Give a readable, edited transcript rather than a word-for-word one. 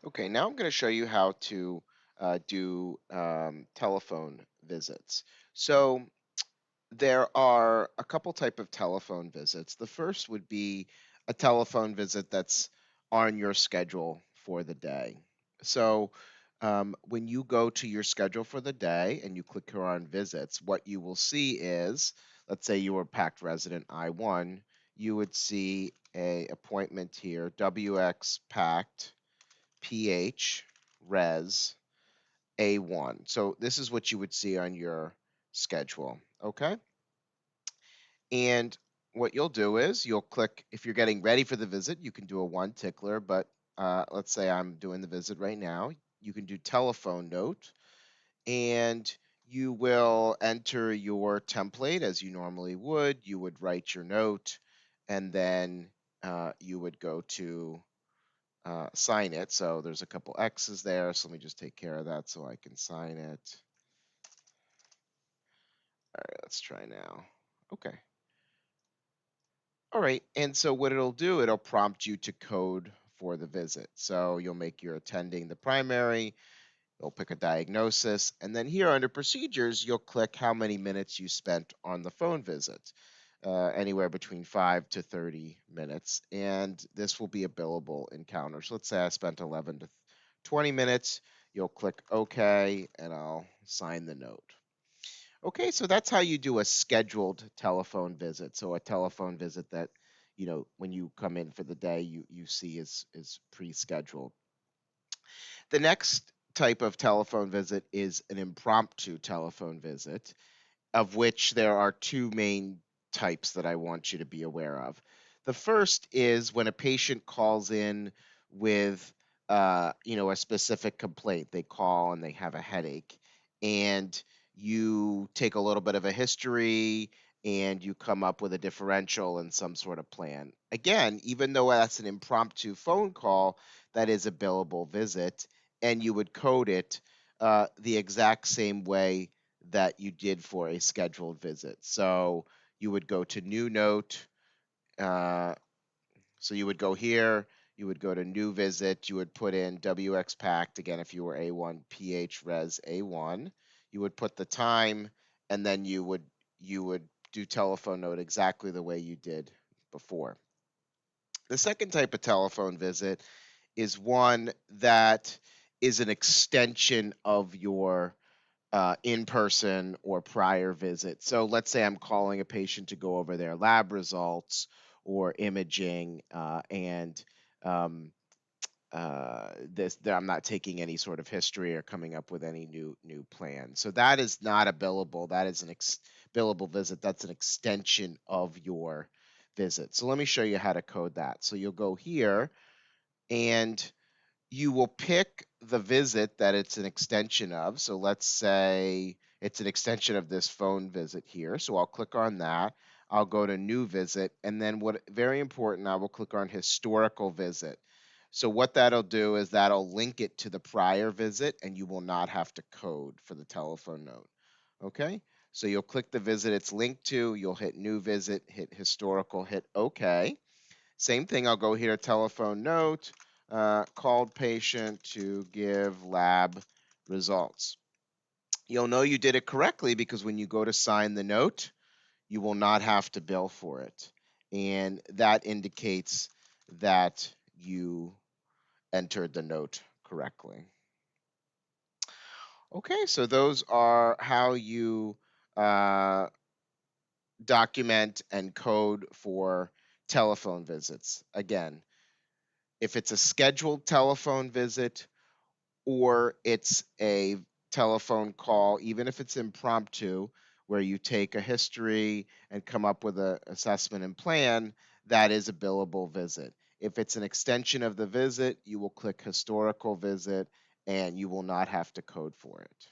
Okay, now I'm going to show you how to do telephone visits. So there are a couple type of telephone visits. The first would be a telephone visit that's on your schedule for the day. So when you go to your schedule for the day and you click here on visits, what you will see is, let's say you were packed resident I-1, you would see a appointment here, WX packed PH Res A1. So this is what you would see on your schedule. Okay. And what you'll do is you'll click, if you're getting ready for the visit, you can do a one tickler, but let's say I'm doing the visit right now. You can do telephone note and you will enter your template as you normally would. You would write your note and then you would go to sign it. So there's a couple X's there. So let me just take care of that so I can sign it. All right, let's try now. Okay. All right. And so what it'll do, it'll prompt you to code for the visit. So you'll make your attending the primary, you'll pick a diagnosis, and then here under procedures, you'll click how many minutes you spent on the phone visit. Anywhere between 5 to 30 minutes. And this will be a billable encounter. So let's say I spent 11 to 20 minutes. You'll click OK, and I'll sign the note. Okay, so that's how you do a scheduled telephone visit. So a telephone visit that, when you come in for the day, you see is pre-scheduled. The next type of telephone visit is an impromptu telephone visit, of which there are two main types that I want you to be aware of. The first is when a patient calls in with, a specific complaint. They call and they have a headache, and you take a little bit of a history and you come up with a differential and some sort of plan. Again, even though that's an impromptu phone call, that is a billable visit, and you would code it the exact same way that you did for a scheduled visit. So you would go to new note. Uh, so you would go here, you would go to new visit, you would put in WX packed again if you were A1 PH res A1. You would put the time and then you would do telephone note exactly the way you did before. The second type of telephone visit is one that is an extension of your in-person or prior visit. So let's say I'm calling a patient to go over their lab results or imaging, and um, I'm not taking any sort of history or coming up with any new plan. So that is not a billable. That is an billable visit. That's an extension of your visit. So let me show you how to code that. So you'll go here and you will pick the visit that it's an extension of. So let's say it's an extension of this phone visit here. So I'll click on that. I'll go to new visit. And then what very important, I will click on historical visit. So what that'll do is that'll link it to the prior visit and you will not have to code for the telephone note. Okay. So you'll click the visit it's linked to, you'll hit new visit, hit historical, hit OK. Same thing, I'll go here, telephone note, called patient to give lab results. You'll know you did it correctly because when you go to sign the note, you will not have to bill for it. And that indicates that you entered the note correctly. Okay, so those are how you uh, document and code for telephone visits. Again, if it's a scheduled telephone visit or it's a telephone call, even if it's impromptu, where you take a history and come up with an assessment and plan, that is a billable visit. If it's an extension of the visit, you will click historical visit and you will not have to code for it.